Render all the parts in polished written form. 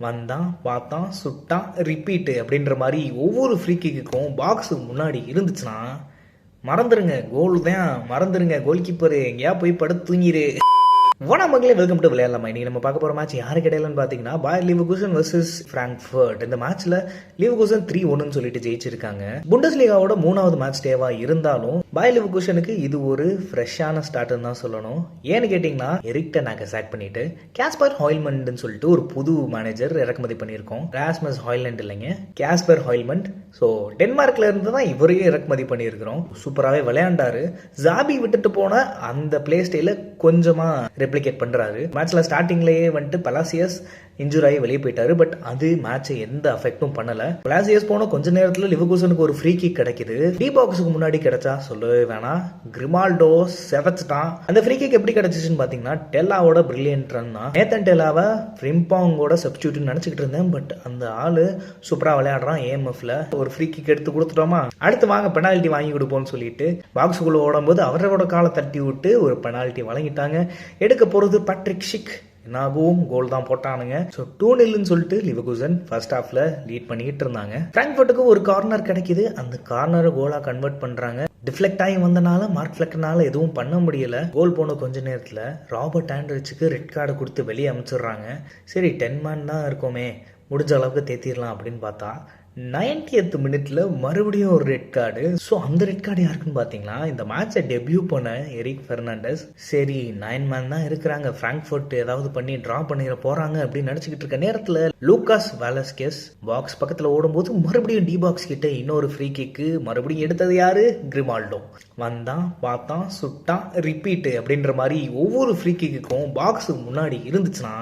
வந்தான், பார்த்தான், சுட்டான், ரிப்பீட்டு அப்படின்ற மாதிரி ஒவ்வொரு ஃப்ரீ கிக்குக்கும் பாக்ஸுக்கு முன்னாடி இருந்துச்சுன்னா மறந்துடுங்க, கோல் தான். மறந்துடுங்க, கோல் கீப்பரு எங்கேயா போய் படுத்து தூங்கிடு. வணக்கம் மக்களே, வெல்கம் டு விளையாடலாமா. இன்னைக்கு நம்ம பார்க்க போகிற மேட்ச் யாருக்கு இடையிலன்னு பார்த்தீங்கன்னா பாயர் லீவர்கூசன் வர்சஸ் ஃப்ராங்க்ஃபர்ட். இந்த மேட்ச்சில் லீவர்கூசன் 3-1 சொல்லிட்டு ஜெயிச்சிருக்காங்க. புண்டஸ்லீகாவோட 3வது மேட்ச் டேவா இருந்தாலும் பாயர் லீவர்கூசனுக்கு இது ஒரு ஃப்ரெஷ்ஷான ஸ்டார்ட்னு தான் சொல்லணும். ஏன்னு கேட்டிங்கன்னா எரிக் டென் ஹாக்கை சாக் பண்ணிட்டு காஸ்பர் ஹாய்ல்மண்ட்னு சொல்லிட்டு ஒரு புது மேனேஜர் இறக்குமதி பண்ணியிருக்கோம். ராஸ்மஸ் ஹாய்லண்ட் இல்லைங்க, காஸ்பர் ஹாய்ல்மண்ட். ஸோ டென்மார்க்ல இருந்து தான் இவரையும் இறக்குமதி பண்ணியிருக்கிறோம். சூப்பராகவே விளையாண்டாரு. ஜாபி விட்டுட்டு போன அந்த பிளே ஸ்டைல கொஞ்சமா ரெப்ளிகேட் பண்றாரு. மேட்ச்ல ஸ்டார்டிங்லயே வந்துட்டு பலாசியஸ் இன்ஜூர் ஆகி வெளியே போயிட்டாரு. பட் அது மேட்சை எந்த அஃபெக்டும் பண்ணல. பலாசியஸ் போன கொஞ்ச நேரத்துல லிவர்கூசனுக்கு ஒரு ஃப்ரீ கிக் கிடைக்குது. டி பாக்ஸுக்கு முன்னாடி கிடைச்சா சொல்லவே வேணாம், கிரிமால்டோ செவச்சிட்டான். அந்த ஃப்ரீ கிக் எப்படி கிடைச்சிச்சுன்னு பாத்தீங்கன்னா டெல்லாவோட பிரில்லியன்ட் ரன் தான். நேத்தன் டெல்லாவை ஃப்ரிம்பாங்கோட சப்ஸ்டியூட் நினைச்சுக்கிட்டு இருந்தேன். பட் அந்த ஆளு சூப்பரா விளையாடுறான். ஏஎம்எஃப்ல ஒரு ஃப்ரீ கிக் எடுத்து கொடுத்துட்டோமா, அடுத்து வாங்க பெனால்ட்டி வாங்கி கொடுப்போம்னு சொல்லிட்டு பாக்ஸுக்குள்ள ஓடும்போது அவரோட காலை தட்டி விட்டு ஒரு பெனால்ட்டி வழங்கிட்டாங்க. எடுக்க போறது பேட்ரிக் ஷிக். என்னாகவும் கோல் தான் போட்டானுங்க. ஸோ 2-0 சொல்லிட்டு லிவர்கூசன் ஃபர்ஸ்ட் ஹாஃப்ல லீட் பண்ணிட்டு இருந்தாங்க. ஃப்ராங்க்ஃபர்ட்டுக்கு ஒரு கார்னர் கிடைக்குது. அந்த கார்னரை கோலா கன்வெர்ட் பண்றாங்க. டிஃப்ளெக்ட் ஆகி வந்தனால மார்க் ஃபிளெக்டர்னால எதுவும் பண்ண முடியல. கோல் போன கொஞ்ச நேரத்தில் ராபர்ட் ஆண்ட்ரிச்சுக்கு ரெட் கார்டு கொடுத்து வெளியே அனுப்பிச்சிடுறாங்க. சரி 10 மேன் தான் இருக்கோமே, முடிஞ்ச அளவுக்கு தேத்திடலாம் அப்படின்னு பார்த்தா 90th மினிட்ல மறுபடியும் ஒரு ரெட் கார்டு. ஸோ அந்த ரெட் கார்டு யாருக்குன்னு பார்த்தீங்கன்னா இந்த மேட்சை டெபியூ பண்ண எரிக் பெர்னாண்டஸ். சரி 9 மேன் தான் இருக்கிறாங்க, ஃப்ராங்க்ஃபர்ட் ஏதாவது பண்ணி டிரா பண்ணிட போறாங்க அப்படின்னு நினைச்சுக்கிட்டு இருக்க நேரத்தில் லூகாஸ் வாலஸ்கெஸ் பாக்ஸ் பக்கத்தில் ஓடும்போது மறுபடியும் டி பாக்ஸ் கிட்ட இன்னொரு ஃப்ரீ கிக்கு. மறுபடியும் எடுத்தது யாரு? கிரிமால்டோ. வந்தான், பார்த்தான், சுட்டான், ரிப்பீட்டு அப்படின்ற மாதிரி ஒவ்வொரு ஃப்ரீ கிக்குக்கும் பாக்ஸுக்கு முன்னாடி இருந்துச்சுன்னா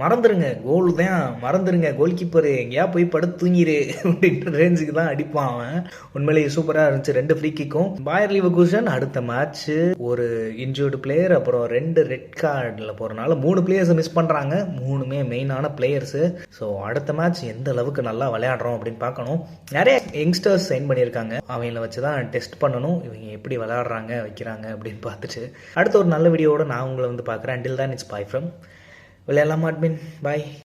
மறந்துடுங்க, கோல் தான். மறந்துடுங்க, கோல் கீப்பரு எங்கேயா போய் படுத்து தூங்கிடு அப்படின்ற ரேஞ்சுக்கு தான் அடிப்பான் அவன். உண்மையிலேயே சூப்பராக இருந்துச்சு 2 ஃப்ரீ கிக்கும். பாயர் லீவர்கூசன் அடுத்த மேட்ச் ஒரு இன்ஜூர்டு பிளேயர் அப்புறம் 2 ரெட் கார்டில் போகிறனால 3 பிளேயர்ஸை மிஸ் பண்ணுறாங்க. 3மே மெயினான பிளேயர்ஸு. ஸோ அடுத்த மேட்ச் எந்த அளவுக்கு நல்லா விளையாடுறோம் அப்படின்னு பார்க்கணும். நிறைய யங்ஸ்டர்ஸ் சைன் பண்ணியிருக்காங்க. அவங்கள வச்சு தான் டெஸ்ட் பண்ணணும், இவங்க எப்படி விளையாடுறாங்க வைக்கிறாங்க அப்படின்னு பார்த்துட்டு அடுத்த ஒரு நல்ல வீடியோவோட நான் உங்களை வந்து பார்க்குறேன். அண்டில் தான் இட்ஸ் பை ஃப்ரம் விளையாடலாம் அட்மின். பாய்.